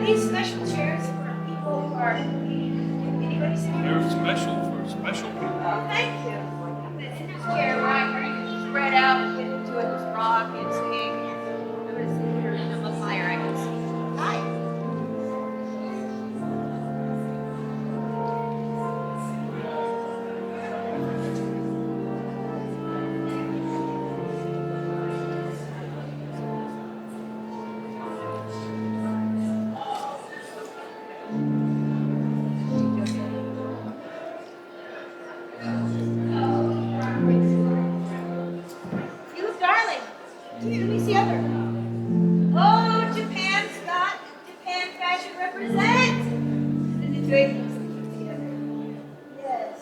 these special chairs for people who are. Anybody sit here? They're special for special people. Oh, thank you. This chair where you can spread out and get into it, just rock and swing. I'm going to sit here and look higher. I can see. Hi. You look darling. Let me see other. Oh, Japan, Scott. Japan fashion represents. And the drink together. Yes.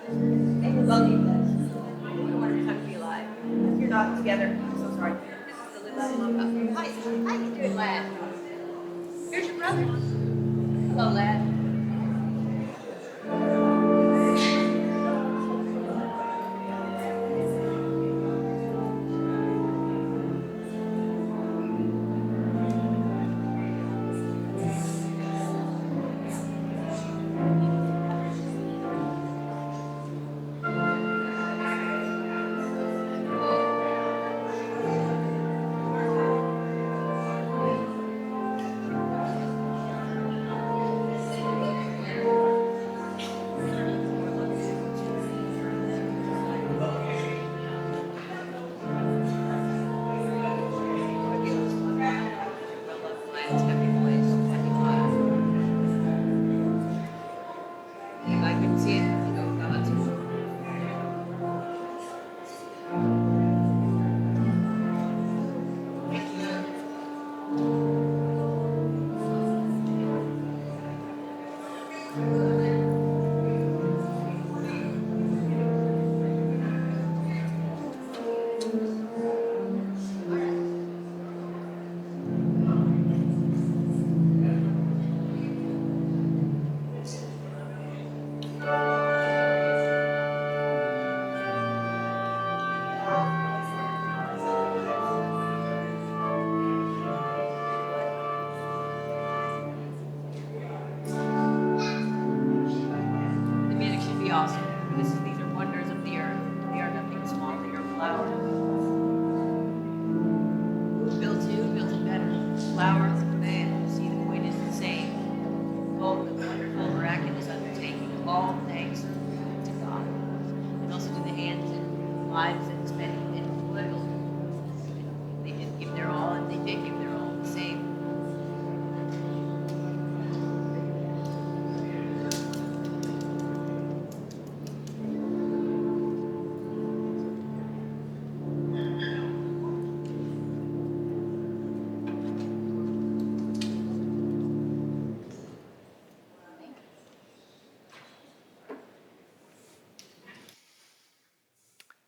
Thank you. Love you guys. What a wonderful time to be alive. If you're not together, I'm so sorry. This is the little love. Hi, how you doing, lad? Here's your brother. Hello, lad.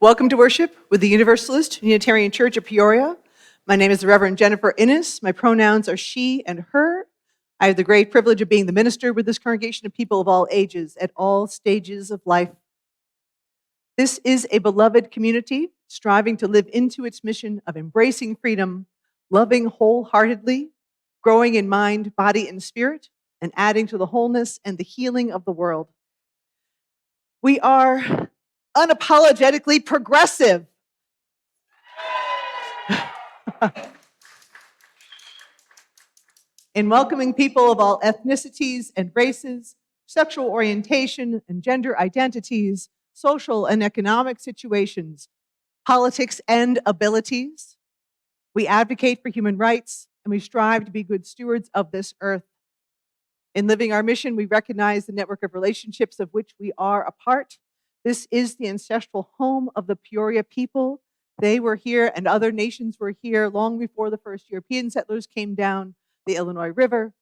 Welcome to worship with the Universalist Unitarian Church of Peoria. My name is the Reverend Jennifer Innis. My pronouns are she and her. I have the great privilege of being the minister with this congregation of people of all ages at all stages of life. This is a beloved community striving to live into its mission of embracing freedom, loving wholeheartedly, growing in mind, body, and spirit, and adding to the wholeness and the healing of the world. We are unapologetically progressive. In welcoming people of all ethnicities and races, sexual orientation and gender identities, social and economic situations, politics and abilities. We advocate for human rights, and we strive to be good stewards of this earth. In living our mission, we recognize the network of relationships of which we are a part. This is the ancestral home of the Peoria people. They were here, and other nations were here long before the first European settlers came down the Illinois River.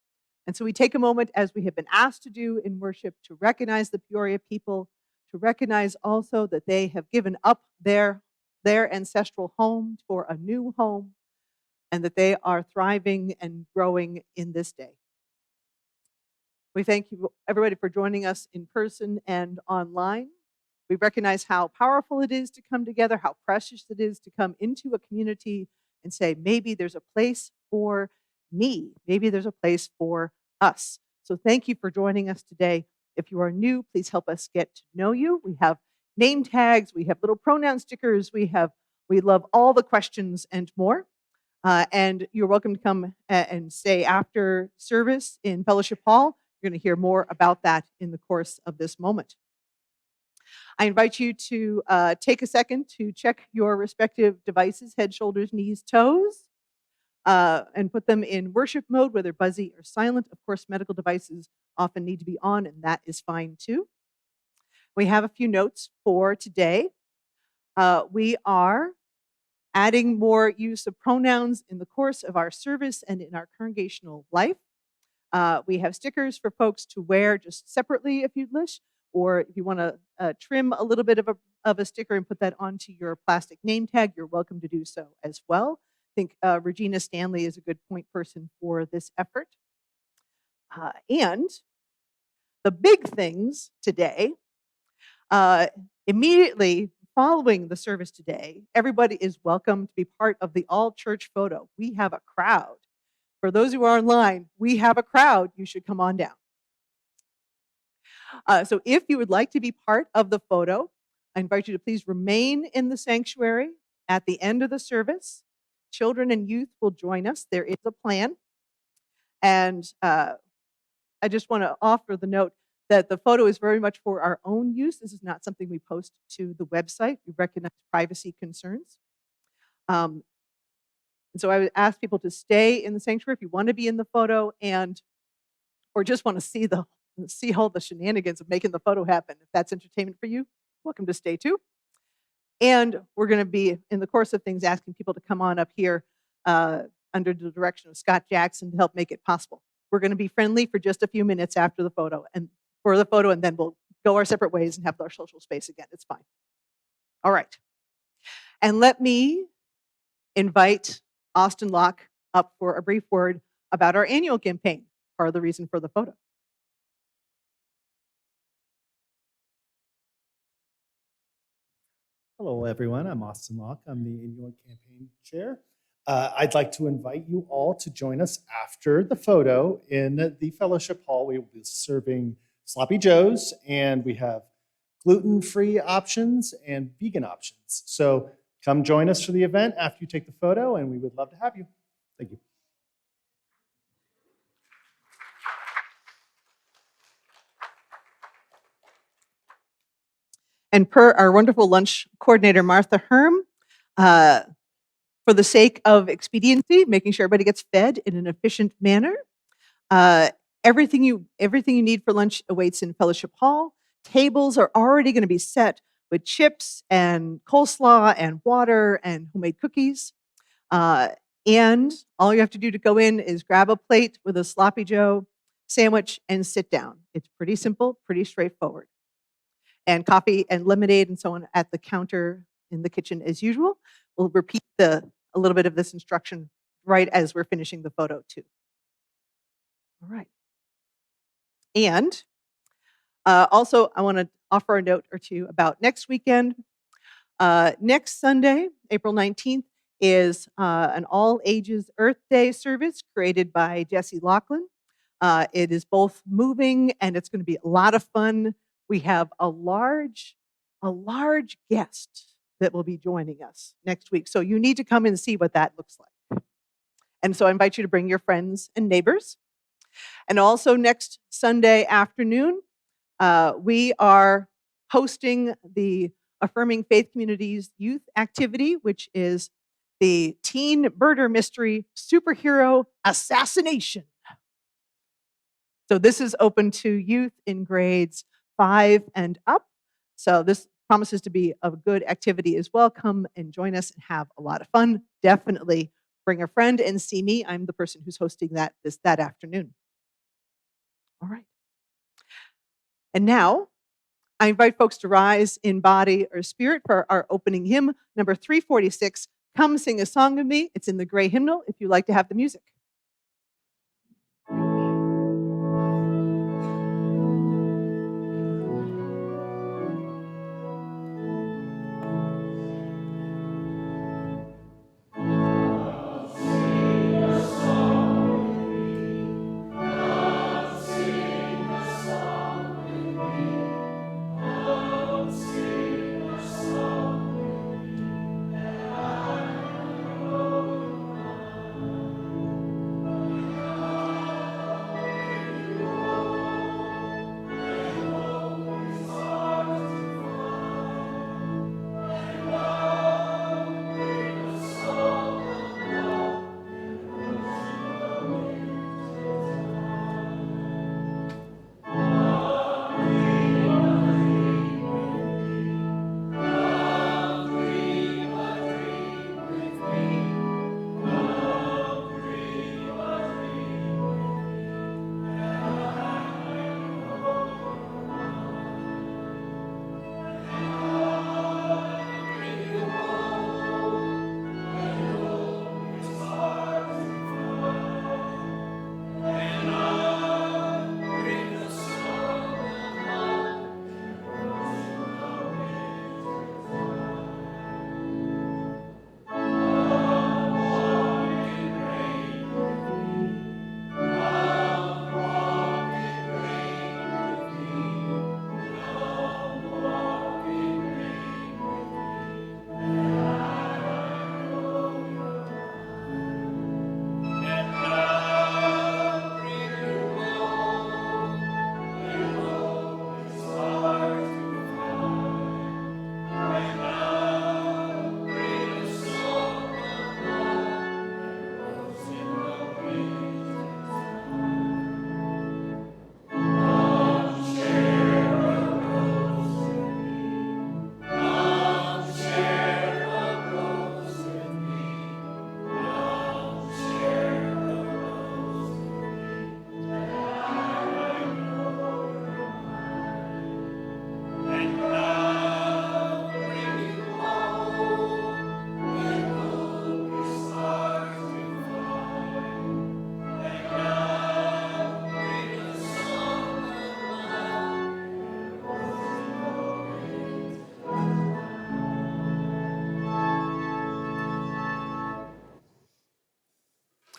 And so we take a moment, as we have been asked to do in worship, to recognize the Peoria people, to recognize also that they have given up their ancestral home for a new home, and that they are thriving and growing in this day. We thank you, everybody, for joining us in person and online. We recognize how powerful it is to come together, how precious it is to come into a community and say, maybe there's a place for me. Maybe there's a place for us. So thank you for joining us today. If you are new, please help us get to know you. We have name tags, we have little pronoun stickers, we love all the questions and more. And you're welcome to come and stay after service in Fellowship Hall. You're going to hear more about that in the course of this moment. I invite you to take a second to check your respective devices, head, shoulders, knees, toes, and put them in worship mode, whether buzzy or silent. Of course, medical devices often need to be on, and that is fine too. We have a few notes for today. We are adding more use of pronouns in the course of our service and in our congregational life. We have stickers for folks to wear just separately if you'd wish, or if you want to trim a little bit of a sticker and put that onto your plastic name tag, you're welcome to do so as well. I think Regina Stanley is a good point person for this effort. And the big things today, immediately following the service today, everybody is welcome to be part of the all-church photo. We have a crowd. For those who are online, we have a crowd. You should come on down. So if you would like to be part of the photo, I invite you to please remain in the sanctuary at the end of the service. Children and youth will join us. There is a plan. And I just want to offer the note that the photo is very much for our own use. This is not something we post to the website. We recognize privacy concerns. And so I would ask people to stay in the sanctuary if you want to be in the photo or just want to see all the shenanigans of making the photo happen. If that's entertainment for you, welcome to stay too. And we're going to be, in the course of things, asking people to come on up here under the direction of Scott Jackson to help make it possible. We're going to be friendly for just a few minutes after the photo, and then we'll go our separate ways and have our social space again. It's fine. All right. And let me invite Austin Locke up for a brief word about our annual campaign, part of the reason for the photo. Hello, everyone. I'm Austin Locke. I'm the annual campaign chair. I'd like to invite you all to join us after the photo in the fellowship hall. We will be serving sloppy joes, and we have gluten-free options and vegan options. So come join us for the event after you take the photo, and we would love to have you. Thank you. And per our wonderful lunch coordinator, Martha Herm, for the sake of expediency, making sure everybody gets fed in an efficient manner, everything you need for lunch awaits in Fellowship Hall. Tables are already going to be set with chips and coleslaw and water and homemade cookies. And all you have to do to go in is grab a plate with a sloppy joe sandwich and sit down. It's pretty simple, pretty straightforward. And coffee and lemonade and so on at the counter in the kitchen as usual. We'll repeat a little bit of this instruction right as we're finishing the photo too. All right. And also, I want to offer a note or two about next weekend. Next Sunday, April 19th, is an all-ages Earth Day service created by Jesse Laughlin. It is both moving and it's going to be a lot of fun. We have a large guest that will be joining us next week. So you need to come and see what that looks like. And so I invite you to bring your friends and neighbors. And also next Sunday afternoon, we are hosting the Affirming Faith Communities Youth Activity, which is the teen murder mystery superhero assassination. So this is open to youth in grades 5 and up. So this promises to be a good activity as well. Come and join us and have a lot of fun. Definitely bring a friend and see me. I'm the person who's hosting that afternoon. All right. And now I invite folks to rise in body or spirit for our opening hymn, number 346, Come Sing a Song with Me. It's in the gray hymnal if you'd like to have the music.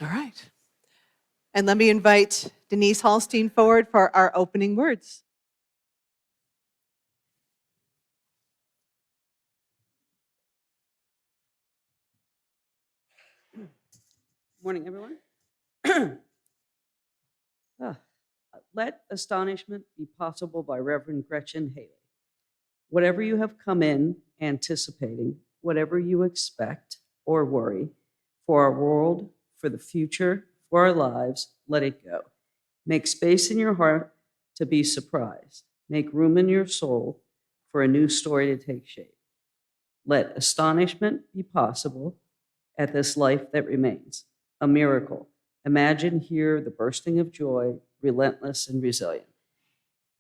All right. And let me invite Denise Hallstein forward for our opening words. Morning, everyone. Ah, Let Astonishment Be Possible by Reverend Gretchen Haley. Whatever you have come in anticipating, whatever you expect or worry for our world, for the future, for our lives, let it go. Make space in your heart to be surprised. Make room in your soul for a new story to take shape. Let astonishment be possible at this life that remains, a miracle. Imagine here the bursting of joy, relentless and resilient,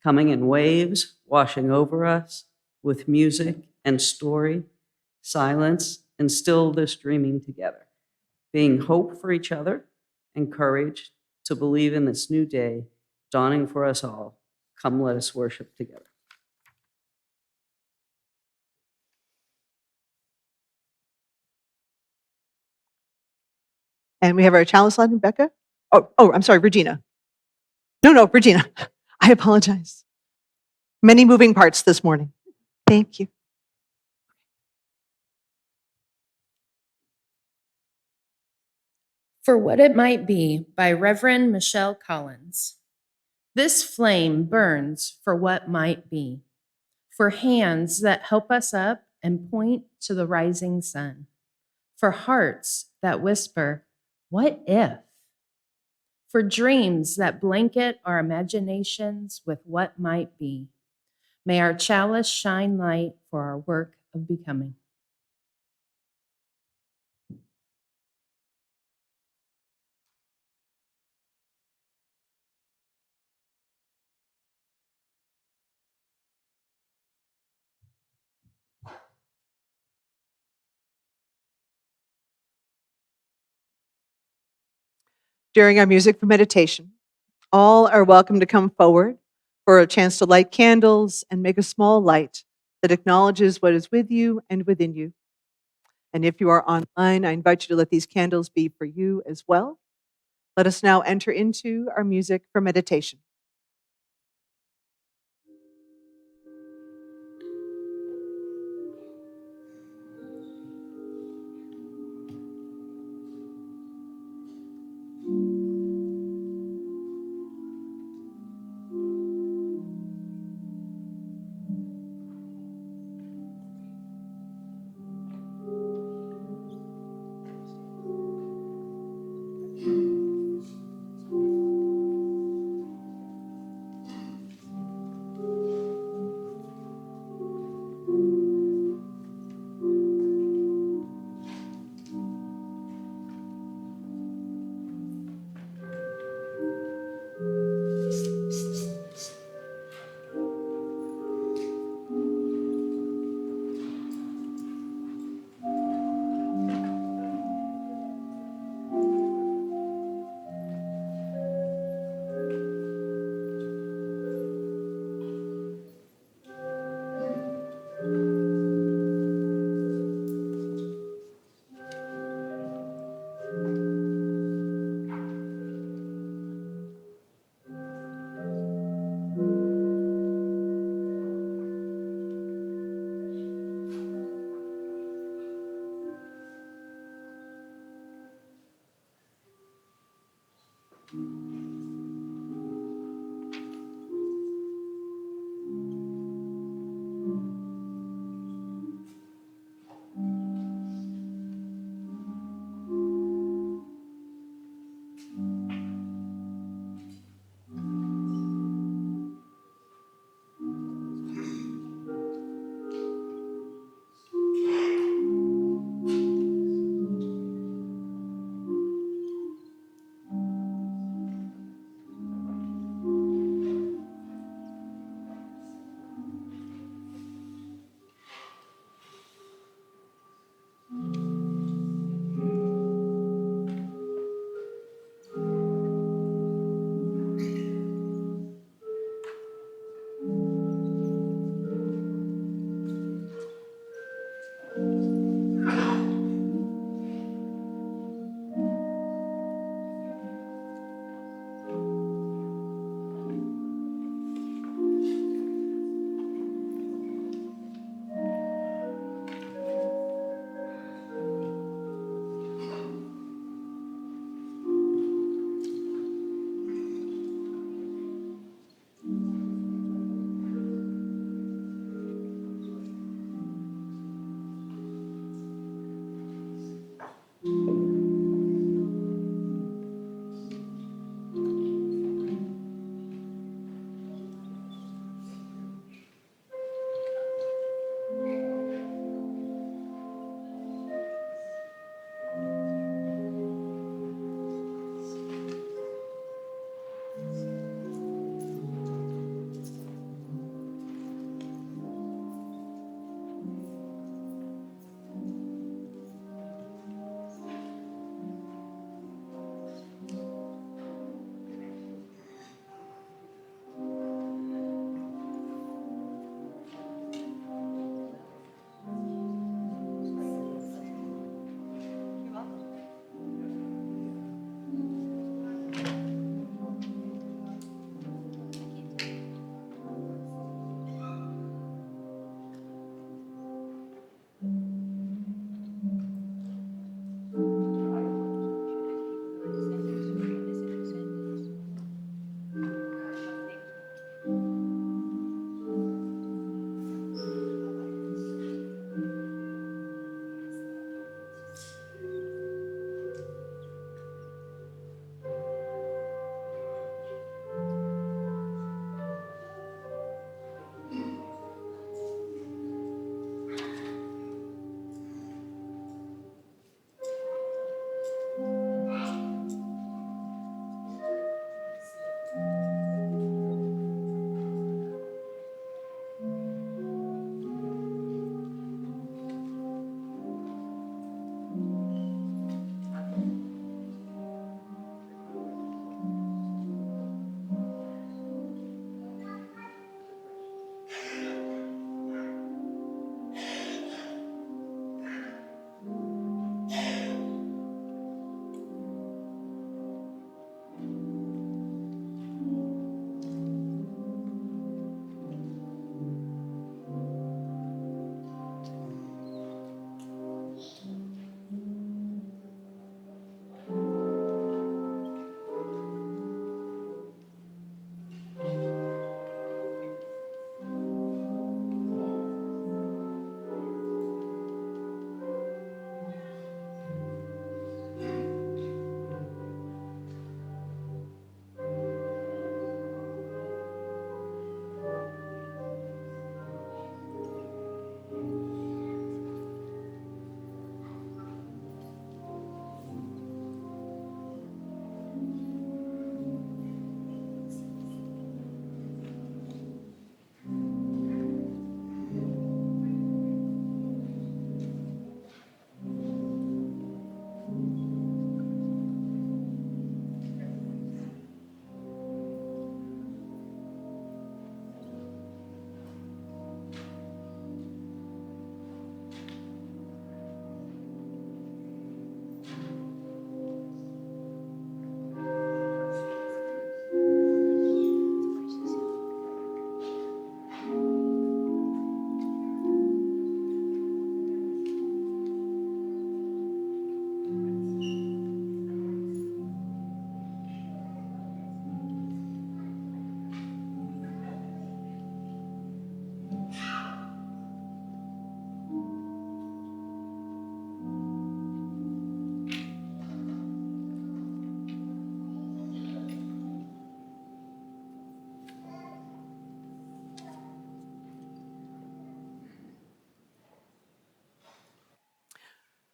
coming in waves, washing over us with music and story, silence, and still this dreaming together, being hope for each other and courage to believe in this new day dawning for us all. Come, let us worship together. And we have our chalice lighting, Becca. Oh, I'm sorry, Regina. No, Regina. I apologize. Many moving parts this morning. Thank you. For What It Might Be by Reverend Michelle Collins. This flame burns for what might be, for hands that help us up and point to the rising sun, for hearts that whisper, "What if?" For dreams that blanket our imaginations with what might be. May our chalice shine light for our work of becoming. During our music for meditation, all are welcome to come forward for a chance to light candles and make a small light that acknowledges what is with you and within you. And if you are online, I invite you to let these candles be for you as well. Let us now enter into our music for meditation.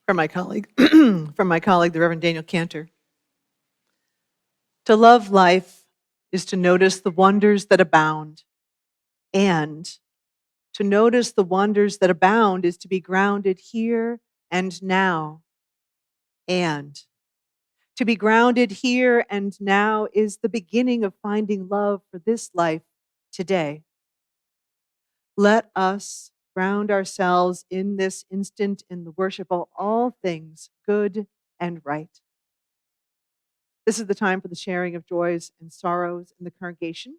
From my colleague, the Reverend Daniel Cantor. To love life is to notice the wonders that abound, and to notice the wonders that abound is to be grounded here and now. And to be grounded here and now is the beginning of finding love for this life today. Let us ground ourselves in this instant in the worship of all things good and right. This is the time for the sharing of joys and sorrows in the congregation.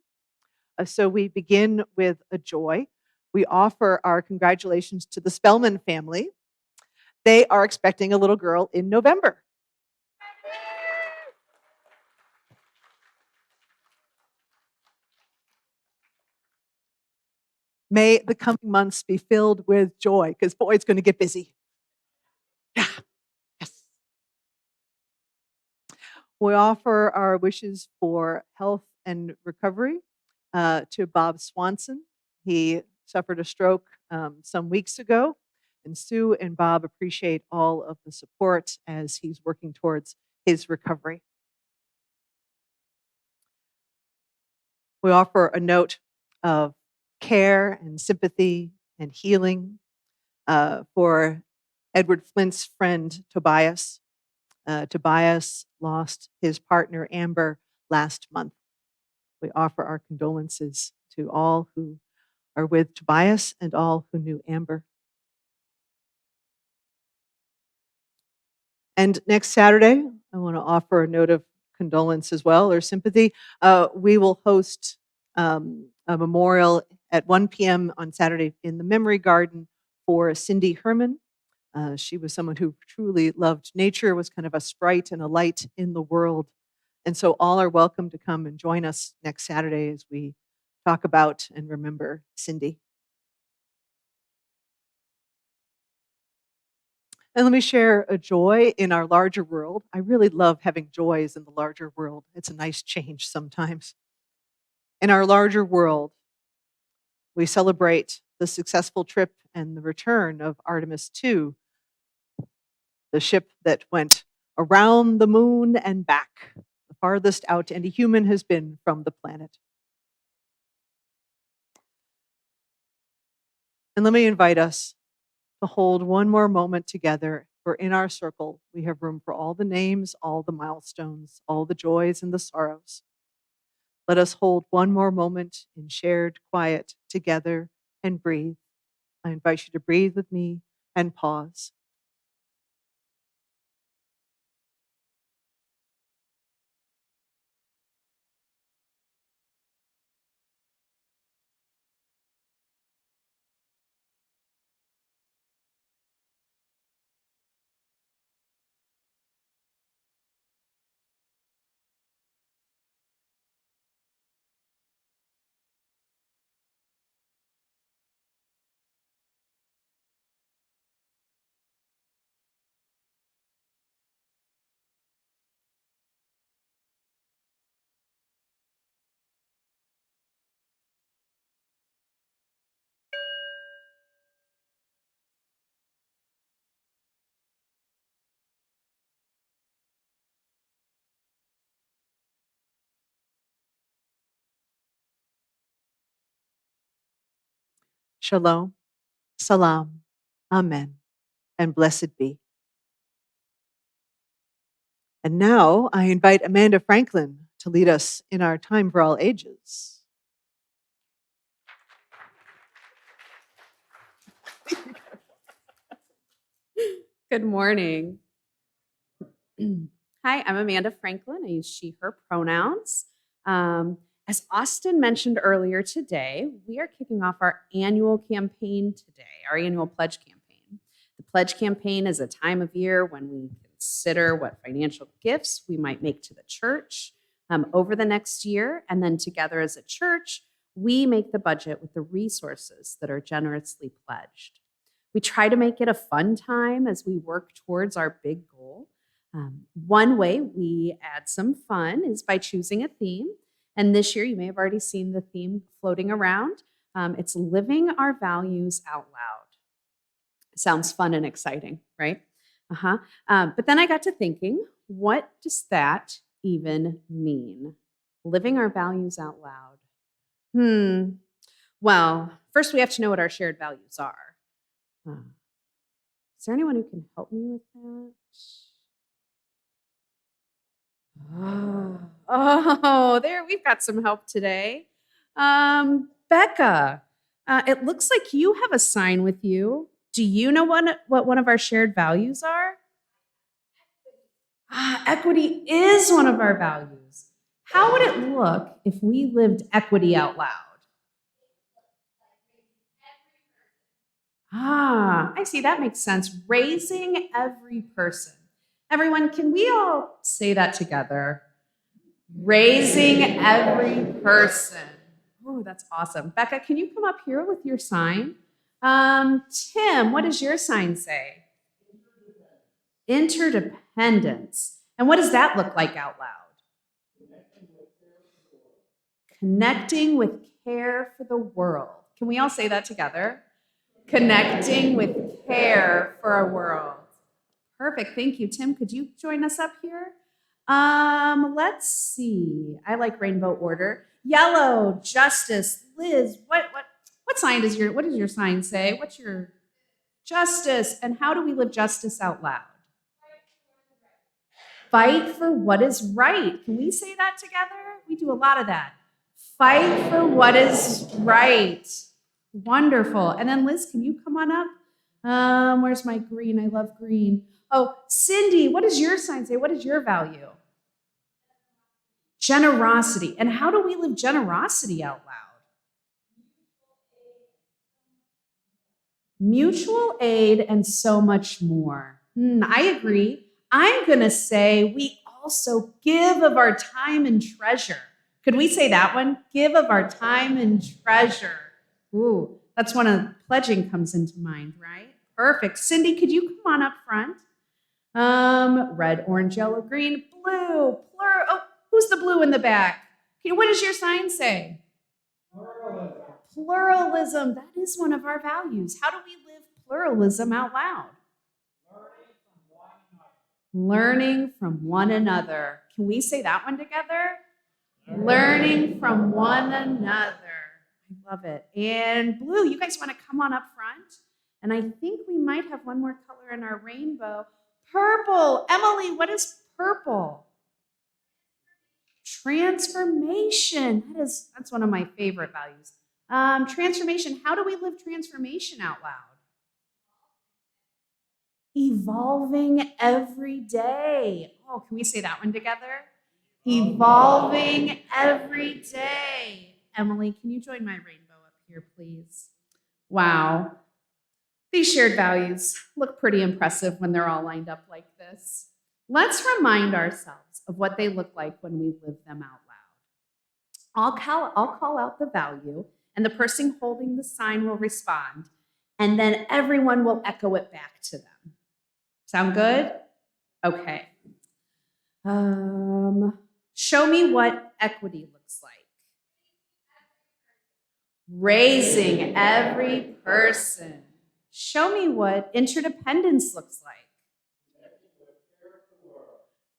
So we begin with a joy. We offer our congratulations to the Spellman family. They are expecting a little girl in November. May the coming months be filled with joy, because boy, it's going to get busy. Yeah, yes. We offer our wishes for health and recovery to Bob Swanson. He suffered a stroke some weeks ago, and Sue and Bob appreciate all of the support as he's working towards his recovery. We offer a note of care and sympathy and healing for Edward Flint's friend Tobias. Tobias lost his partner Amber last month. We offer our condolences to all who are with Tobias and all who knew Amber. And next Saturday, I want to offer a note of condolence as well, or sympathy. We will host a memorial at 1 p.m. on Saturday in the Memory Garden for Cindy Herman. She was someone who truly loved nature, was kind of a sprite and a light in the world. And so all are welcome to come and join us next Saturday as we talk about and remember Cindy. And let me share a joy in our larger world. I really love having joys in the larger world. It's a nice change sometimes. In our larger world, we celebrate the successful trip and the return of Artemis 2, the ship that went around the moon and back, the farthest out any human has been from the planet. And let me invite us to hold one more moment together, for in our circle, we have room for all the names, all the milestones, all the joys and the sorrows. Let us hold one more moment in shared quiet together and breathe. I invite you to breathe with me and pause. Shalom, salam, amen, and blessed be. And now I invite Amanda Franklin to lead us in our Time for All Ages. Good morning. Hi, I'm Amanda Franklin. I use she, her pronouns. As Austin mentioned earlier today, we are kicking off our annual campaign today, our annual pledge campaign. The pledge campaign is a time of year when we consider what financial gifts we might make to the church over the next year. And then together as a church, we make the budget with the resources that are generously pledged. We try to make it a fun time as we work towards our big goal. One way we add some fun is by choosing a theme. And this year, you may have already seen the theme floating around. It's living our values out loud. Sounds fun and exciting, right? But then I got to thinking, what does that even mean? Living our values out loud. Well, first we have to know what our shared values are. Is there anyone who can help me with that? Oh, there, we've got some help today. Becca, it looks like you have a sign with you. Do you know what one of our shared values are? Equity is one of our values. How would it look if we lived equity out loud? I see, that makes sense. Raising every person. Everyone, can we all say that together? Raising every person. Oh, that's awesome. Becca, can you come up here with your sign? Tim, what does your sign say? Interdependence. And what does that look like out loud? Connecting with care for the world. Can we all say that together? Connecting with care for our world. Perfect. Thank you. Tim, could you join us up here? Let's see. I like rainbow order. Yellow, justice. Liz, what does your sign say? What's your justice? And how do we live justice out loud? Fight for what is right. Can we say that together? We do a lot of that. Fight for what is right. Wonderful. And then Liz, can you come on up? Where's my green? I love green. Oh, Cindy, what does your sign say? What is your value? Generosity. And how do we live generosity out loud? Mutual aid and so much more. I agree. I'm going to say we also give of our time and treasure. Could we say that one? Give of our time and treasure. Ooh, that's one of pledging comes into mind, right? Perfect. Cindy, could you come on up front? Red, orange, yellow, green, blue, Oh, who's the blue in the back? Okay, what does your sign say? Pluralism. Pluralism. That is one of our values. How do we live pluralism out loud? Learning from one another. Can we say that one together? Learning from one another. I love it. And blue, you guys want to come on up front? And I think we might have one more color in our rainbow. Purple. Emily, what is purple? Transformation. That's one of my favorite values. Transformation. How do we live transformation out loud? Evolving every day. Oh, can we say that one together? Evolving every day. Emily, can you join my rainbow up here, please? Wow. These shared values look pretty impressive when they're all lined up like this. Let's remind ourselves of what they look like when we live them out loud. I'll call out the value, and the person holding the sign will respond, and then everyone will echo it back to them. Sound good? Okay. Show me what equity looks like. Raising every person. Show me what interdependence looks like.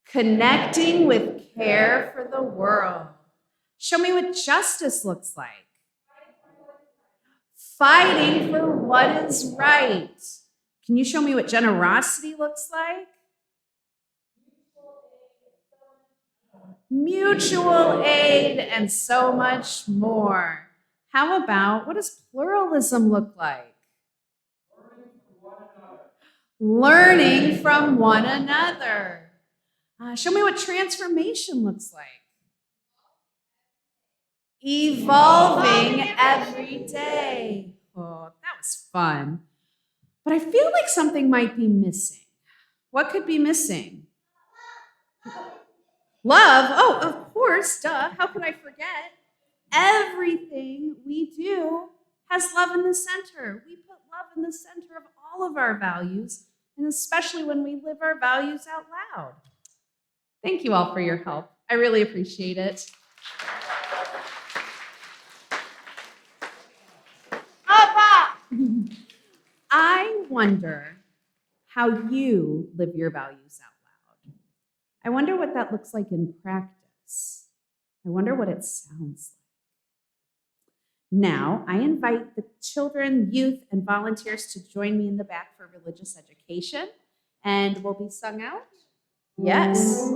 Connecting with care for the world. Show me what justice looks like. Fighting for what is right. Can you show me what generosity looks like? Mutual aid and so much more. How about, what does pluralism look like? Learning from one another. Show me what transformation looks like. Evolving every day. Oh, that was fun. But I feel like something might be missing. What could be missing? Love. Oh, of course, duh. How could I forget? Everything we do has love in the center. We put love in the center of all of our values, and especially when we live our values out loud. Thank you all for your help. I really appreciate it. I wonder how you live your values out loud. I wonder what that looks like in practice. I wonder what it sounds like. Now, I invite the children, youth, and volunteers to join me in the back for religious education, and we'll be sung out. Yes.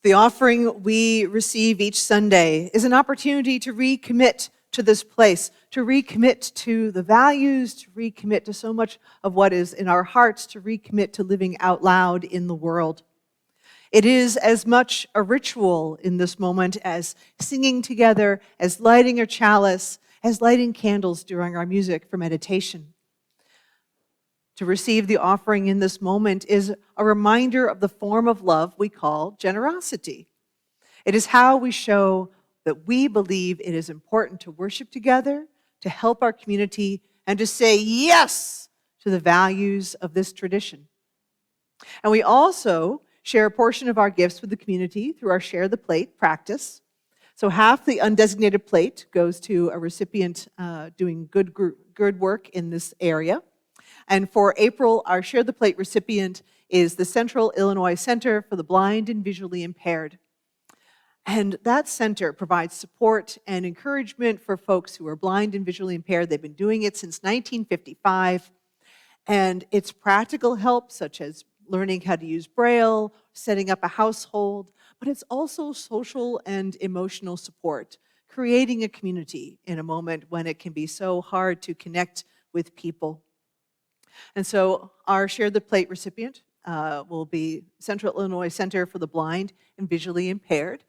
The offering we receive each Sunday is an opportunity to recommit to this place, to recommit to the values, to recommit to so much of what is in our hearts, to recommit to living out loud in the world. It is as much a ritual in this moment as singing together, as lighting a chalice, as lighting candles during our music for meditation. To receive the offering in this moment is a reminder of the form of love we call generosity. It is how we show that we believe it is important to worship together, to help our community, and to say yes to the values of this tradition. And we also share a portion of our gifts with the community through our Share the Plate practice. So half the undesignated plate goes to a recipient doing good work in this area. And for April, our Share the Plate recipient is the Central Illinois Center for the Blind and Visually Impaired. And that center provides support and encouragement for folks who are blind and visually impaired. They've been doing it since 1955. And it's practical help, such as learning how to use Braille, setting up a household, but it's also social and emotional support, creating a community in a moment when it can be so hard to connect with people. And so our Share the Plate recipient will be Central Illinois Center for the Blind and Visually Impaired.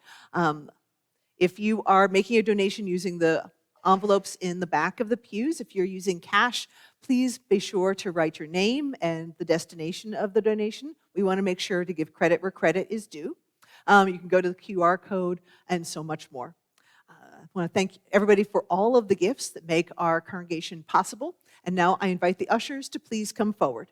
If you are making a donation using the envelopes in the back of the pews, if you're using cash, please be sure to write your name and the destination of the donation. We want to make sure to give credit where credit is due. You can go to the QR code and so much more. I want to thank everybody for all of the gifts that make our congregation possible. And now I invite the ushers to please come forward.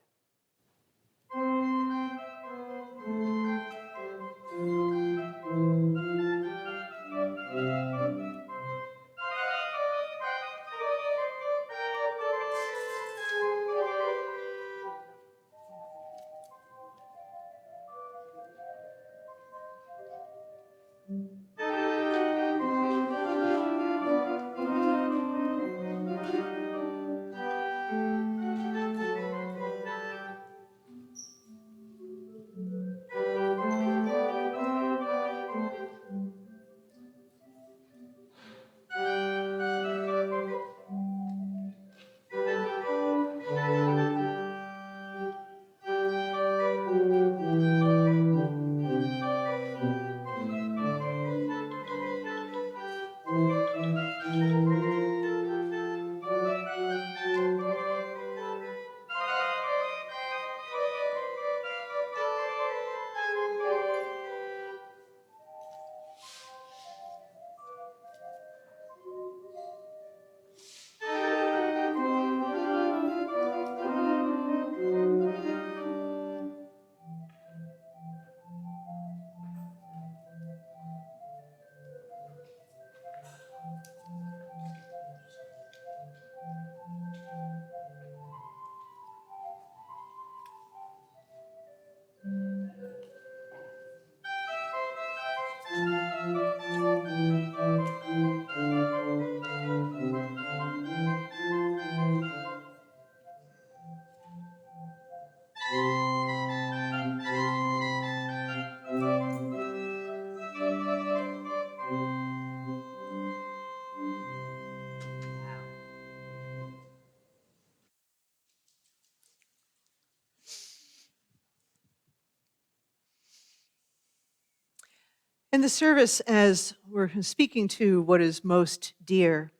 In the service, as we're speaking to what is most dear,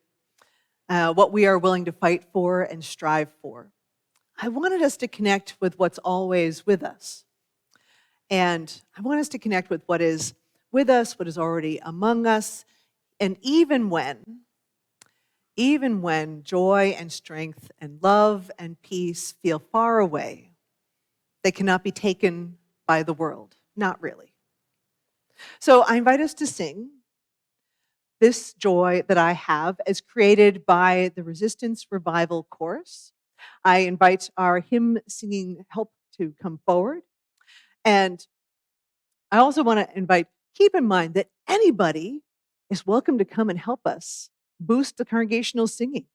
what we are willing to fight for and strive for, I wanted us to connect with what's always with us. And I want us to connect with what is with us, what is already among us, and even when joy and strength and love and peace feel far away, they cannot be taken by the world. Not really. So I invite us to sing This Joy That I Have as created by the Resistance Revival Chorus. I invite our hymn singing help to come forward. And I also want to keep in mind that anybody is welcome to come and help us boost the congregational singing.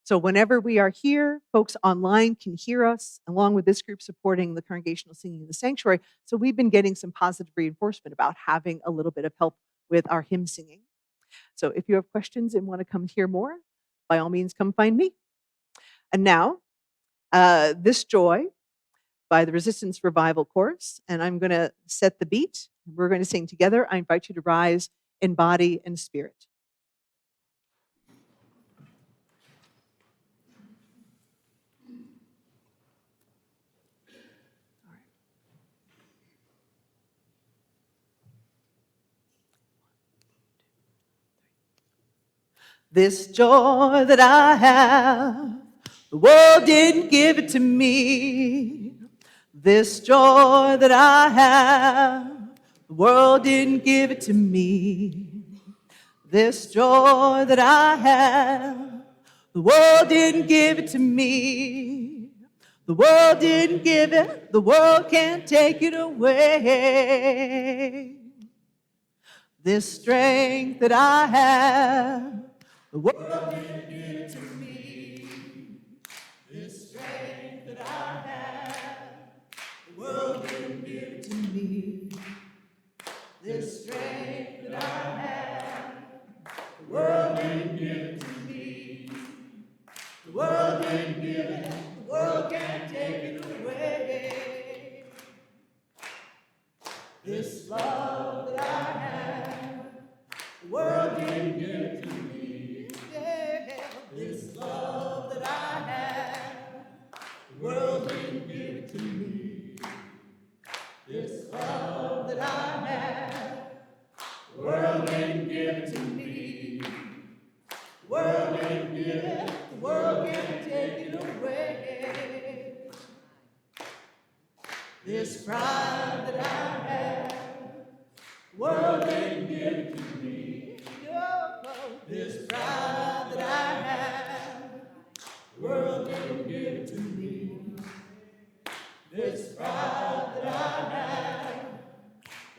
So whenever we are here, folks online can hear us, along with this group supporting the congregational singing in the sanctuary. So we've been getting some positive reinforcement about having a little bit of help with our hymn singing. So if you have questions and want to come hear more, by all means, come find me. And now, This Joy by the Resistance Revival Chorus, and I'm going to set the beat. We're going to sing together. I invite you to rise in body and spirit. This joy that I have, the world didn't give it to me. This joy that I have, the world didn't give it to me. This joy that I have, the world didn't give it to me. The world didn't give it, the world can't take it away. This strength that I have, the world didn't give it to me. This strength that I have, the world didn't give it to me. This strength that I have, the world didn't give it to me. The world didn't give it, the world can't take it away. This love that I have, the world didn't give it to me. Yeah. This love that I have, the world didn't give it to me. This love that I have, the world didn't give it to me. The world didn't give it, the world can't take it away. This pride that I have, the world didn't give it to me. No. This pride that I have, the world didn't give it to me. This pride that I have,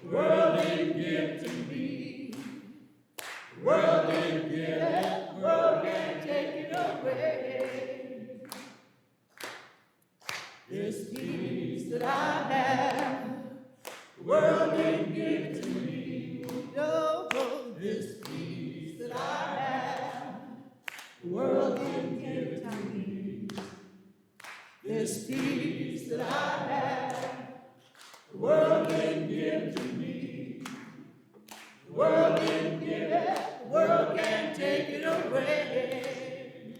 the world didn't give it to me. The world didn't give it, the world can't take it away. This peace that I have, the world didn't give it to me. No, this peace that I have, the world didn't give it to me. This peace that I have, the world didn't give it to me. The world didn't give it, the world can't take it away.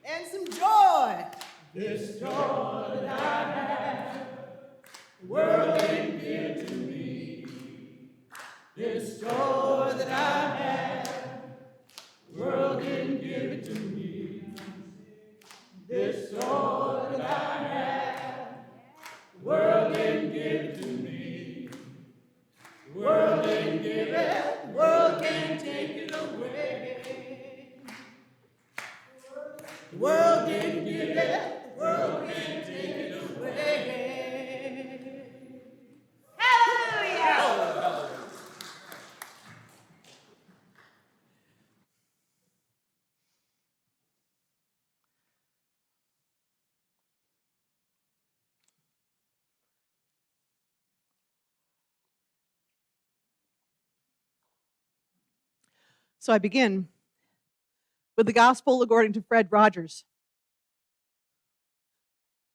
And some joy. This joy that I have, the world didn't give it to me. This joy that I have, the world didn't give it to me. This joy that I have, the world didn't give it to me. The world didn't give it, the world can't take it away. The world didn't give it, the world can't take it away. Hallelujah! So I begin with the gospel according to Fred Rogers.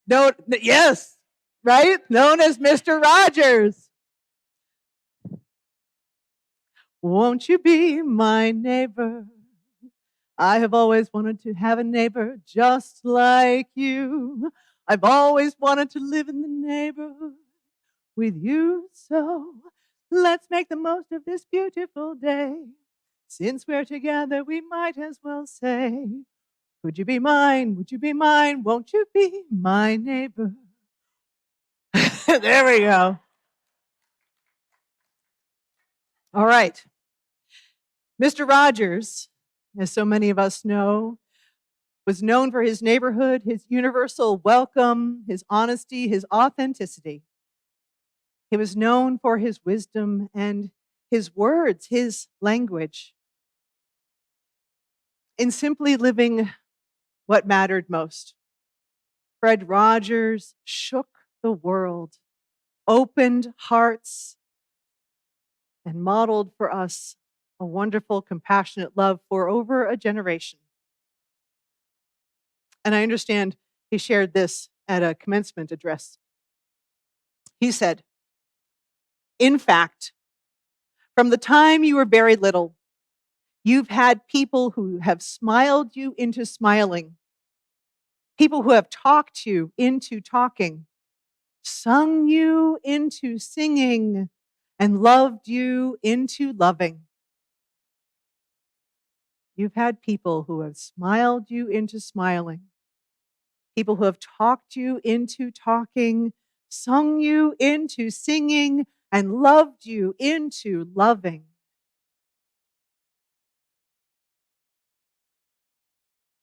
Yes, right? Known as Mr. Rogers. Won't you be my neighbor? I have always wanted to have a neighbor just like you. I've always wanted to live in the neighborhood with you. So let's make the most of this beautiful day. Since we're together, we might as well say, would you be mine? Would you be mine? Won't you be my neighbor? There we go. All right. Mr. Rogers, as so many of us know, was known for his neighborhood, his universal welcome, his honesty, his authenticity. He was known for his wisdom and his words, his language. In simply living what mattered most. Fred Rogers shook the world, opened hearts, and modeled for us a wonderful, compassionate love for over a generation. And I understand he shared this at a commencement address. He said, "In fact, from the time you were very little, you've had people who have smiled you into smiling, people who have talked you into talking, sung you into singing, and loved you into loving. You've had people who have smiled you into smiling, people who have talked you into talking, sung you into singing, and loved you into loving."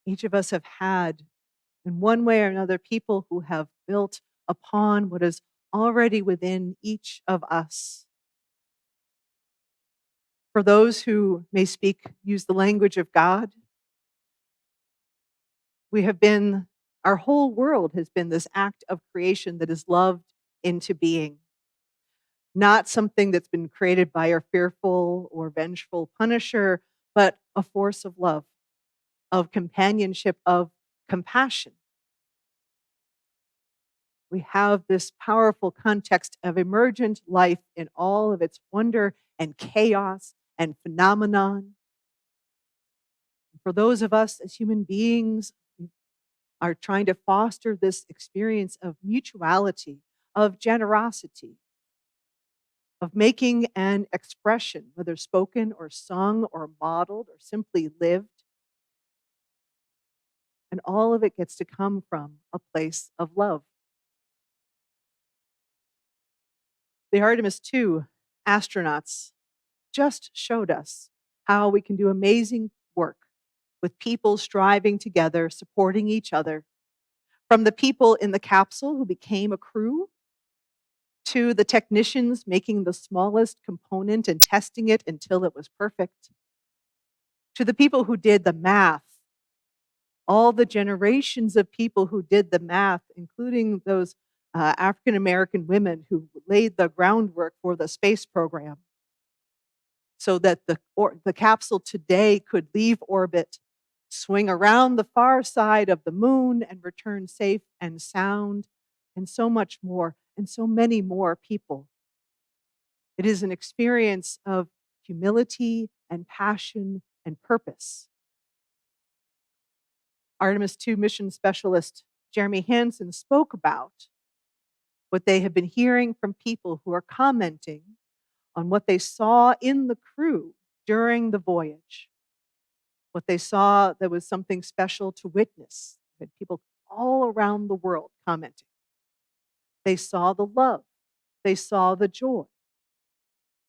Each of us have had, in one way or another, people who have built upon what is already within each of us. For those who may use the language of God, our whole world has been this act of creation that is loved into being. Not something that's been created by a fearful or vengeful punisher, but a force of love, of companionship, of compassion. We have this powerful context of emergent life in all of its wonder and chaos and phenomenon. For those of us as human beings, we are trying to foster this experience of mutuality, of generosity, of making an expression, whether spoken or sung or modeled or simply lived. And all of it gets to come from a place of love. The Artemis II astronauts just showed us how we can do amazing work with people striving together, supporting each other. From the people in the capsule who became a crew, to the technicians making the smallest component and testing it until it was perfect, to the people who did the math, all the generations of people who did the math, including those African American women who laid the groundwork for the space program, so that the capsule today could leave orbit, swing around the far side of the moon, and return safe and sound, and so much more, and so many more people. It is an experience of humility and passion and purpose. Artemis II mission specialist Jeremy Hansen spoke about what they have been hearing from people who are commenting on what they saw in the crew during the voyage, what they saw that was something special to witness. We had people all around the world commenting. They saw the love. They saw the joy.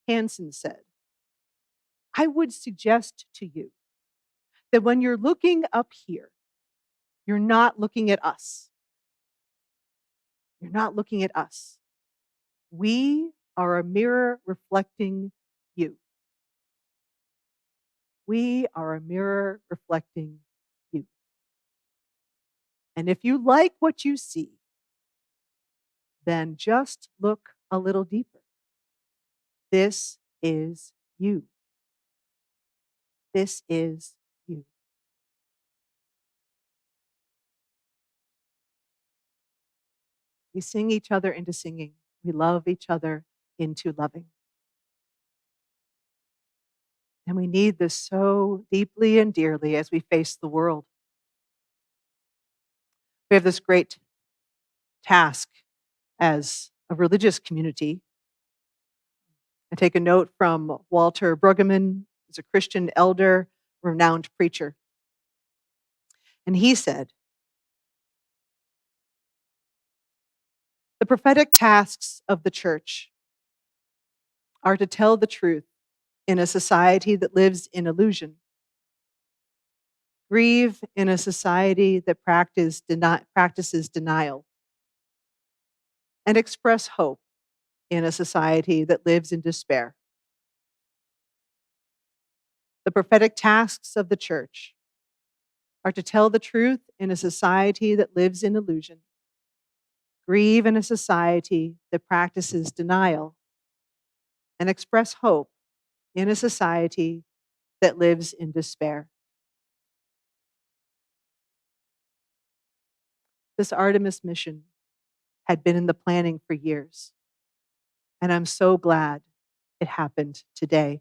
Hansen said, "I would suggest to you that when you're looking up here, you're not looking at us. You're not looking at us. We are a mirror reflecting you. We are a mirror reflecting you. And if you like what you see, then just look a little deeper. This is you. This is you." We sing each other into singing. We love each other into loving. And we need this so deeply and dearly as we face the world. We have this great task as a religious community. I take a note from Walter Brueggemann, who's a Christian elder, renowned preacher. And he said, "The prophetic tasks of the church are to tell the truth in a society that lives in illusion, grieve in a society that practices denial, and express hope in a society that lives in despair. The prophetic tasks of the church are to tell the truth in a society that lives in illusion, grieve in a society that practices denial, and express hope in a society that lives in despair. This Artemis mission had been in the planning for years, and I'm so glad it happened today.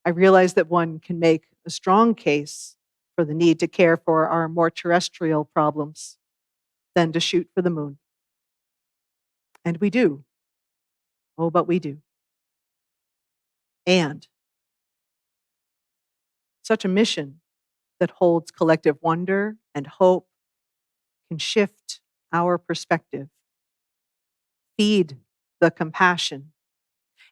I realize that one can make a strong case for the need to care for our more terrestrial problems than to shoot for the moon. And we do. Oh, but we do. And such a mission that holds collective wonder and hope can shift our perspective, feed the compassion,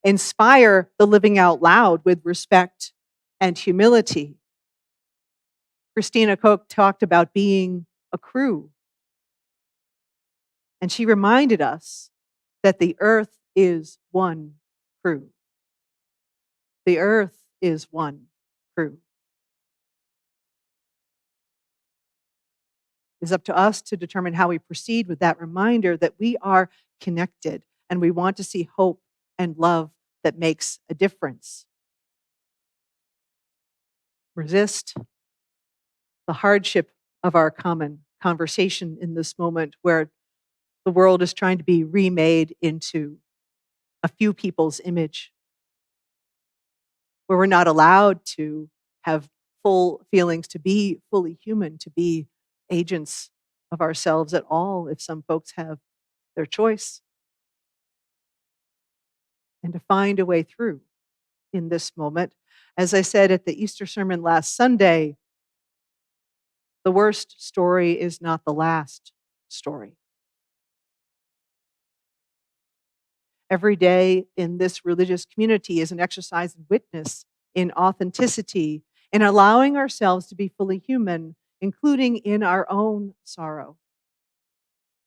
inspire the living out loud with respect and humility. Christina Koch talked about being a crew, and she reminded us that the earth is one crew. The earth is one crew. It's up to us to determine how we proceed with that reminder that we are connected and we want to see hope and love that makes a difference. Resist the hardship of our common conversation in this moment where the world is trying to be remade into a few people's image, where we're not allowed to have full feelings, to be fully human, to be agents of ourselves at all, if some folks have their choice, and to find a way through in this moment. As I said at the Easter sermon last Sunday, the worst story is not the last story. Every day in this religious community is an exercise in witness, in authenticity, in allowing ourselves to be fully human, including in our own sorrow.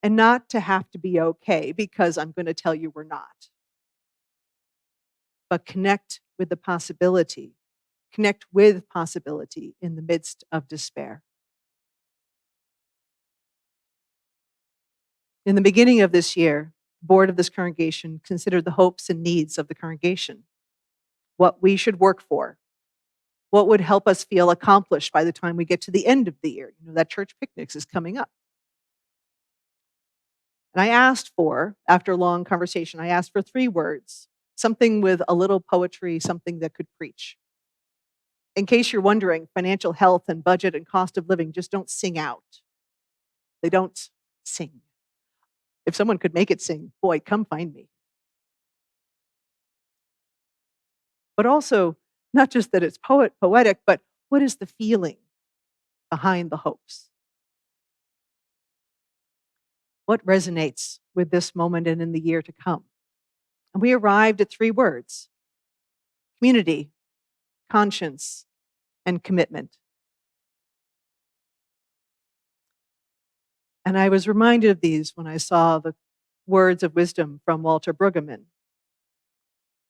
And not to have to be okay, because I'm going to tell you we're not. But connect with the possibility. Connect with possibility in the midst of despair. In the beginning of this year, the board of this congregation considered the hopes and needs of the congregation, what we should work for, what would help us feel accomplished by the time we get to the end of the year. You know, that church picnics is coming up. And I asked for, after a long conversation, I asked for 3 words, something with a little poetry, something that could preach. In case you're wondering, financial health and budget and cost of living just don't sing out. They don't sing. If someone could make it sing, boy, come find me. But also, not just that it's poetic, but what is the feeling behind the hopes? What resonates with this moment and in the year to come? And we arrived at 3 words: community, conscience, and commitment. And I was reminded of these when I saw the words of wisdom from Walter Brueggemann,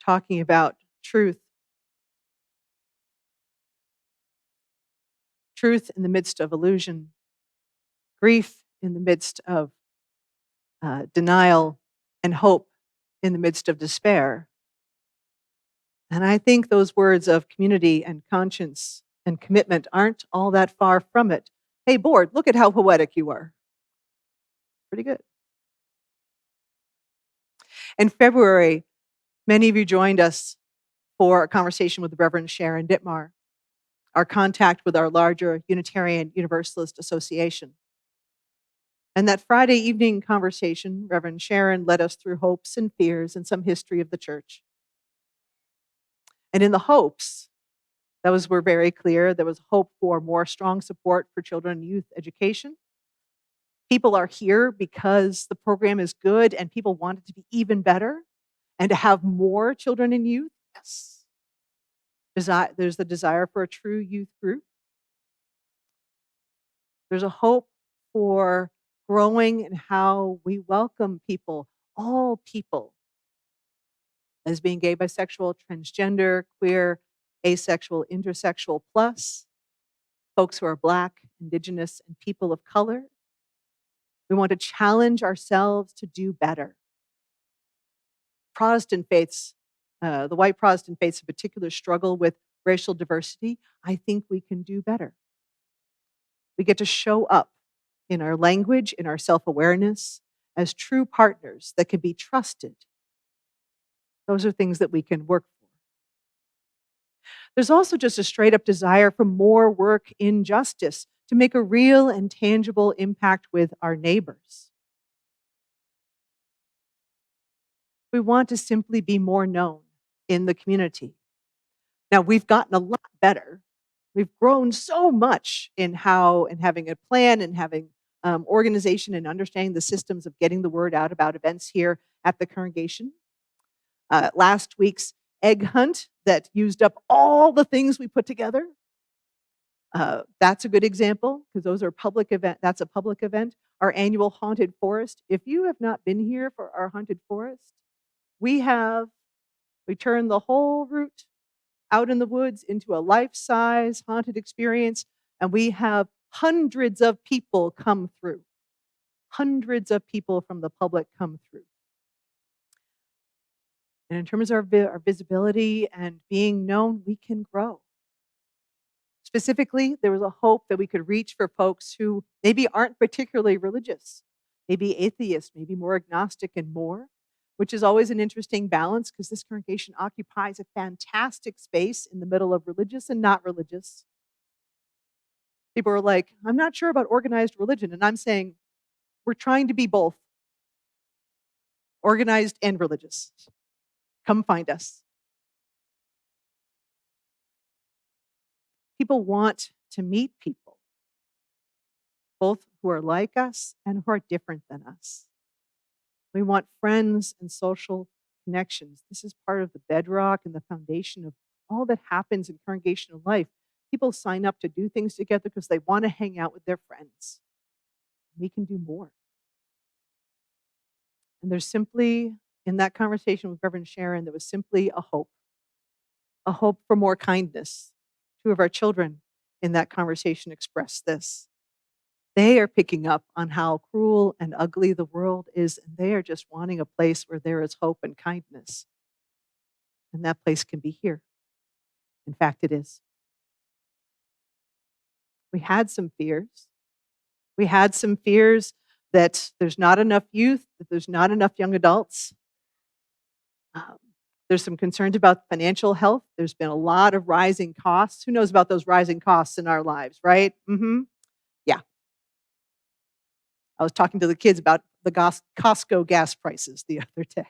talking about truth. Truth in the midst of illusion, grief in the midst of denial, and hope in the midst of despair. And I think those words of community and conscience and commitment aren't all that far from it. Hey, board, look at how poetic you are. Pretty good. In February, many of you joined us for a conversation with the Reverend Sharon Dittmar, our contact with our larger Unitarian Universalist Association. And that Friday evening conversation, Reverend Sharon led us through hopes and fears and some history of the church. And in the hopes, were very clear. There was hope for more strong support for children and youth education. People are here because the program is good and people want it to be even better and to have more children and youth. Yes. There's the desire for a true youth group. There's a hope for growing in how we welcome people, all people, as being gay, bisexual, transgender, queer, asexual, intersexual plus, folks who are Black, Indigenous, and people of color. We want to challenge ourselves to do better. Protestant faiths, the white Protestant faiths in particular, struggle with racial diversity. I think we can do better. We get to show up in our language, in our self-awareness, as true partners that can be trusted. Those are things that we can work for. There's also just a straight up desire for more work in justice to make a real and tangible impact with our neighbors. We want to simply be more known in the community. Now, we've gotten a lot better. We've grown so much in how and having a plan and having organization and understanding the systems of getting the word out about events here at the congregation. Last week's egg hunt that used up all the things we put together. That's a good example because those are public event. That's a public event. Our annual haunted forest. If you have not been here for our haunted forest, we turned the whole route out in the woods into a life-size haunted experience, and we have hundreds of people come through. Hundreds of people from the public come through. And in terms of our visibility and being known, we can grow. Specifically, there was a hope that we could reach for folks who maybe aren't particularly religious, maybe atheists, maybe more agnostic and more, which is always an interesting balance because this congregation occupies a fantastic space in the middle of religious and not religious. People are like, I'm not sure about organized religion. And I'm saying, we're trying to be both organized and religious. Come find us. People want to meet people, both who are like us and who are different than us. We want friends and social connections. This is part of the bedrock and the foundation of all that happens in congregational life. People sign up to do things together because they want to hang out with their friends. We can do more. And there's simply, in that conversation with Reverend Sharon, there was simply a hope for more kindness. Two of our children in that conversation expressed this. They are picking up on how cruel and ugly the world is, and they are just wanting a place where there is hope and kindness. And that place can be here. In fact, it is. We had some fears. We had some fears that there's not enough youth, that there's not enough young adults. There's some concerns about financial health. There's been a lot of rising costs. Who knows about those rising costs in our lives, right? Yeah. I was talking to the kids about the Costco gas prices the other day.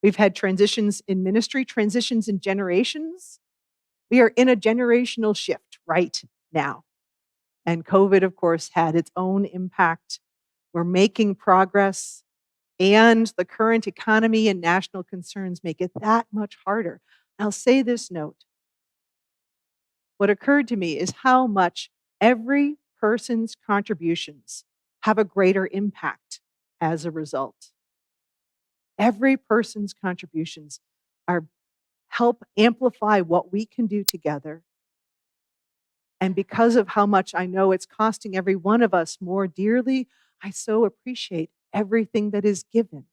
We've had transitions in ministry, transitions in generations. We are in a generational shift right now. And COVID, of course, had its own impact. We're making progress, and the current economy and national concerns make it that much harder. I'll say this note. What occurred to me is how much every person's contributions have a greater impact as a result. Every person's contributions help amplify what we can do together. And because of how much I know it's costing every one of us more dearly, I so appreciate everything that is given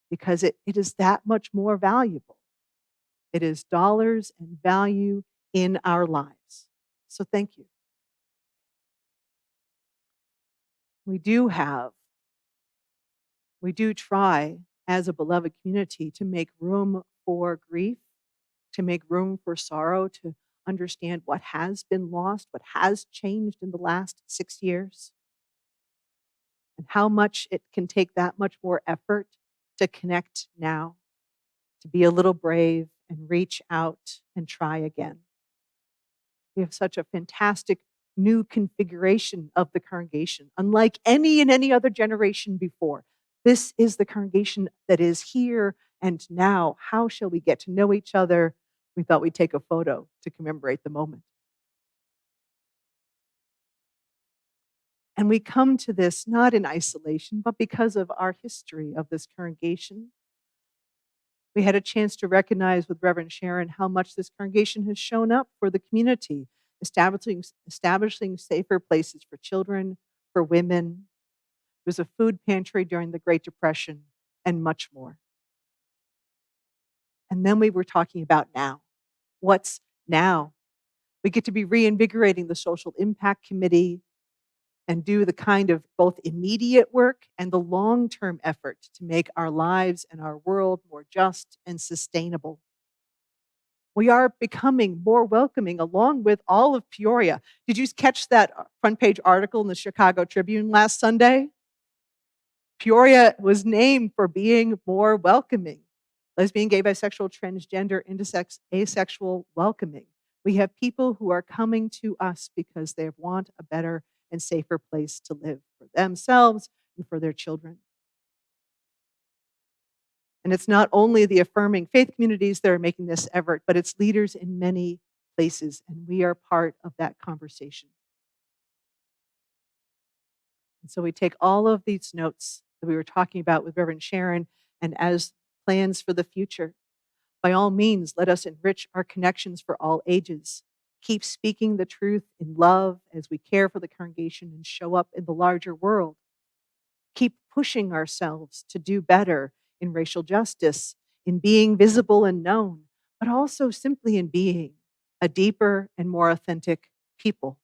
because it is that much more valuable. It is dollars and value in our lives. So thank you. We do try as a beloved community to make room for grief, to make room for sorrow, to understand what has been lost, what has changed in the last 6 years, and how much it can take that much more effort to connect now, to be a little brave and reach out and try again. We have such a fantastic new configuration of the congregation, unlike any and any other generation before. This is the congregation that is here and now. How shall we get to know each other? We thought we'd take a photo to commemorate the moment. And we come to this not in isolation, but because of our history of this congregation. We had a chance to recognize with Reverend Sharon how much this congregation has shown up for the community establishing safer places for children, for women. There was a food pantry during the Great Depression, and much more. And then we were talking about now. What's now? We get to be reinvigorating the Social Impact Committee and do the kind of both immediate work and the long-term effort to make our lives and our world more just and sustainable. We are becoming more welcoming along with all of Peoria. Did you catch that front page article in the Chicago Tribune last Sunday? Peoria was named for being more welcoming. Lesbian, gay, bisexual, transgender, intersex, asexual, welcoming. We have people who are coming to us because they want a better and safer place to live for themselves and for their children. And it's not only the affirming faith communities that are making this effort, but it's leaders in many places, and we are part of that conversation. And so we take all of these notes that we were talking about with Reverend Sharon and as plans for the future. By all means, let us enrich our connections for all ages. Keep speaking the truth in love as we care for the congregation and show up in the larger world. Keep pushing ourselves to do better in racial justice, in being visible and known, but also simply in being a deeper and more authentic people.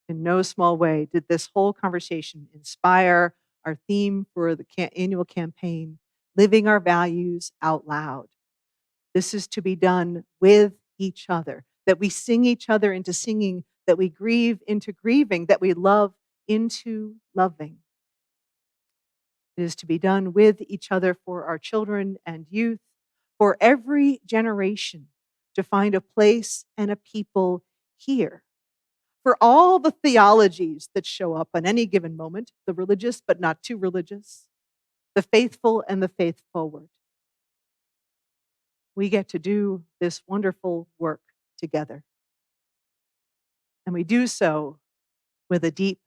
In no small way did this whole conversation inspire our theme for the annual campaign, Living Our Values Out Loud. This is to be done with each other, that we sing each other into singing, that we grieve into grieving, that we love into loving. It is to be done with each other for our children and youth, for every generation to find a place and a people here. For all the theologies that show up on any given moment, the religious but not too religious, the faithful and the faith forward. We get to do this wonderful work together. And we do so with a deep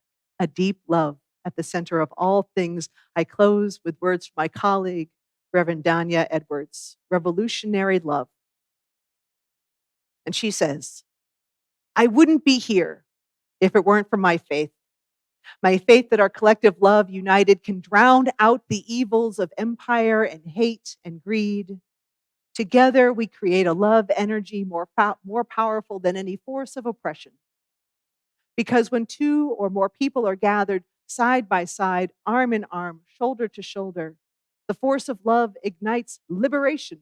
love at the center of all things. I close with words from my colleague, Reverend Danya Edwards, revolutionary love. And she says, I wouldn't be here if it weren't for my faith. My faith that our collective love united can drown out the evils of empire and hate and greed. Together, we create a love energy more powerful than any force of oppression. Because when two or more people are gathered side by side, arm in arm, shoulder to shoulder, the force of love ignites liberation.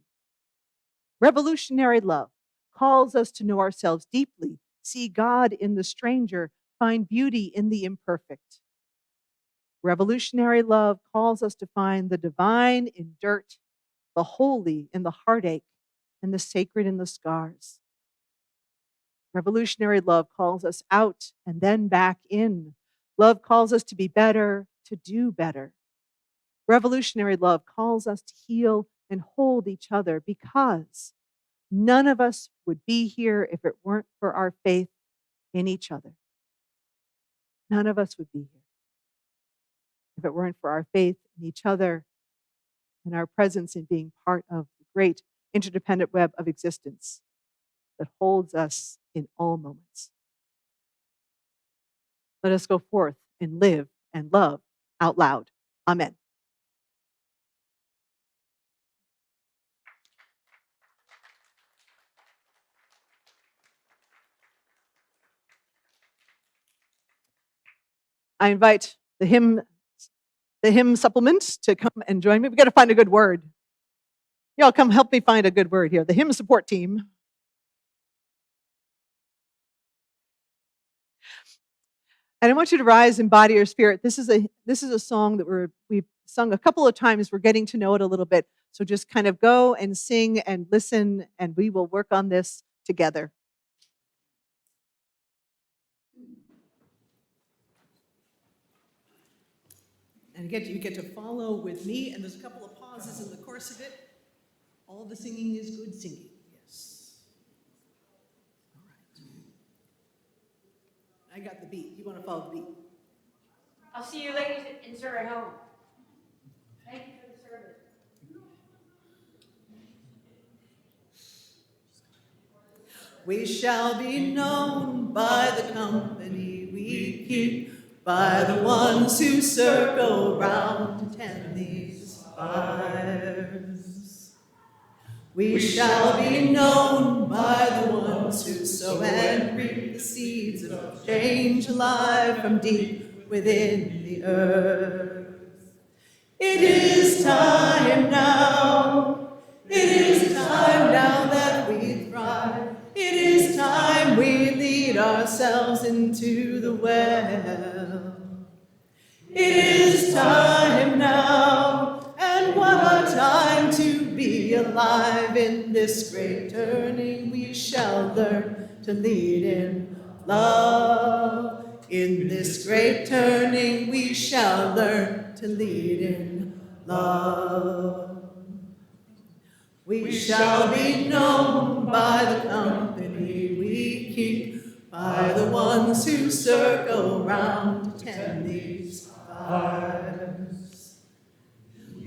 Revolutionary love calls us to know ourselves deeply, see God in the stranger, find beauty in the imperfect. Revolutionary love calls us to find the divine in dirt, the holy in the heartache, and the sacred in the scars. Revolutionary love calls us out and then back in. Love calls us to be better, to do better. Revolutionary love calls us to heal and hold each other because none of us would be here if it weren't for our faith in each other. None of us would be here if it weren't for our faith in each other and our presence in being part of the great interdependent web of existence that holds us in all moments. Let us go forth and live and love out loud. Amen. I invite the hymn supplement to come and join me. We got to find a good word. Y'all come help me find a good word here. The hymn support team. And I want you to rise in body or spirit. This is a song that we've sung a couple of times. We're getting to know it a little bit. So just kind of go and sing and listen, and we will work on this together. And again, you get to follow with me, and there's a couple of pauses in the course of it. All the singing is good singing. Yes. All right. I got the beat. You want to follow the beat? I'll see you ladies in Surrey home. Thank you for the service. We shall be known by the company we keep, by the ones who circle round to tend these fires. We shall be known by the ones who sow and reap the seeds of change alive from deep within the earth. It is time now. It is time now that we thrive. It is time we lead ourselves into the well. It is time now, and what a time to be alive. In this great turning we shall learn to lead in love. In this great turning we shall learn to lead in love. We shall be known by the company we keep, by the ones who circle round to tend these fires.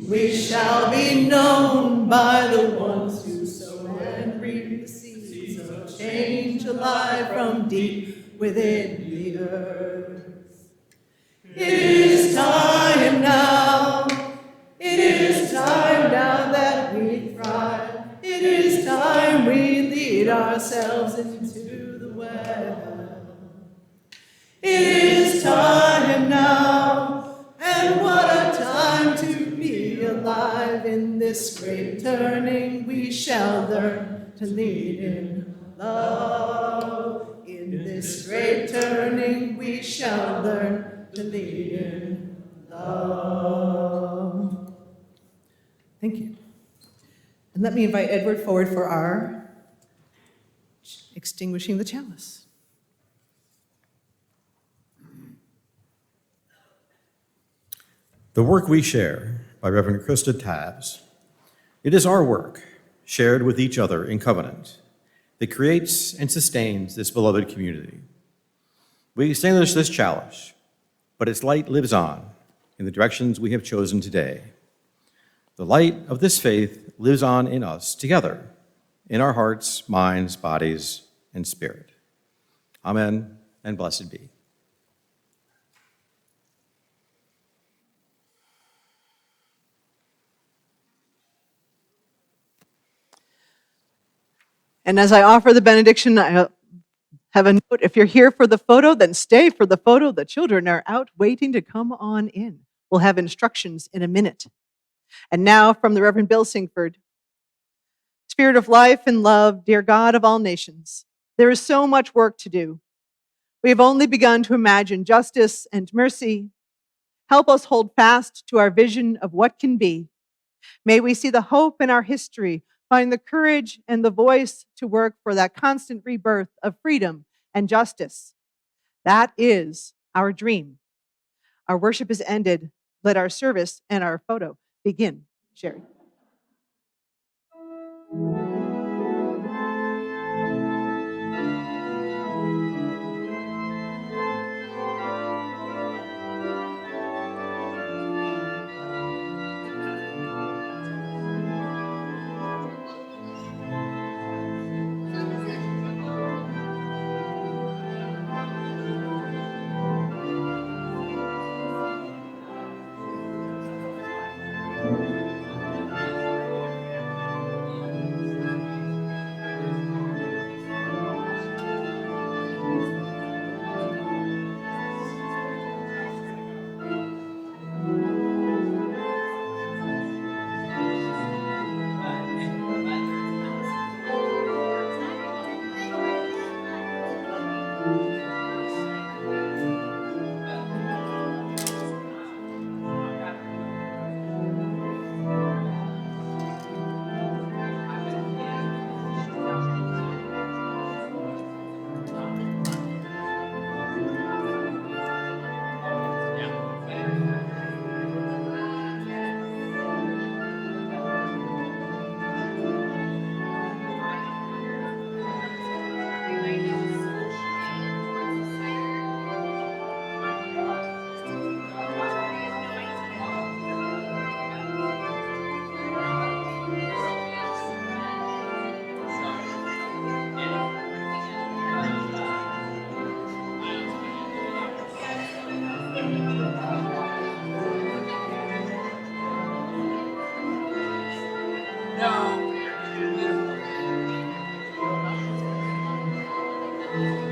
We shall be known by the ones who sow and reap the seeds of change alive from deep within the earth. It is time now. It is time now that we thrive. It is time we lead ourselves into the well. It is time now, and what a time to be alive. In this great turning we shall learn to lead in love. In this great turning we shall learn to lead in love. Thank you. And let me invite Edward forward for our extinguishing the chalice. The Work We Share by Reverend Krista Tabbs. It is our work, shared with each other in covenant, that creates and sustains this beloved community. We extinguish this chalice, but its light lives on in the directions we have chosen today. The light of this faith lives on in us together, in our hearts, minds, bodies, and spirit. Amen, and blessed be. And as I offer the benediction, I have a note. If you're here for the photo, then stay for the photo. The children are out waiting to come on in. We'll have instructions in a minute. And now from the Reverend Bill Singford. Spirit of life and love, dear God of all nations, there is so much work to do. We have only begun to imagine justice and mercy. Help us hold fast to our vision of what can be. May we see the hope in our history, find the courage and the voice to work for that constant rebirth of freedom and justice. That is our dream. Our worship is ended. Let our service and our photo begin. Sherry. Amen.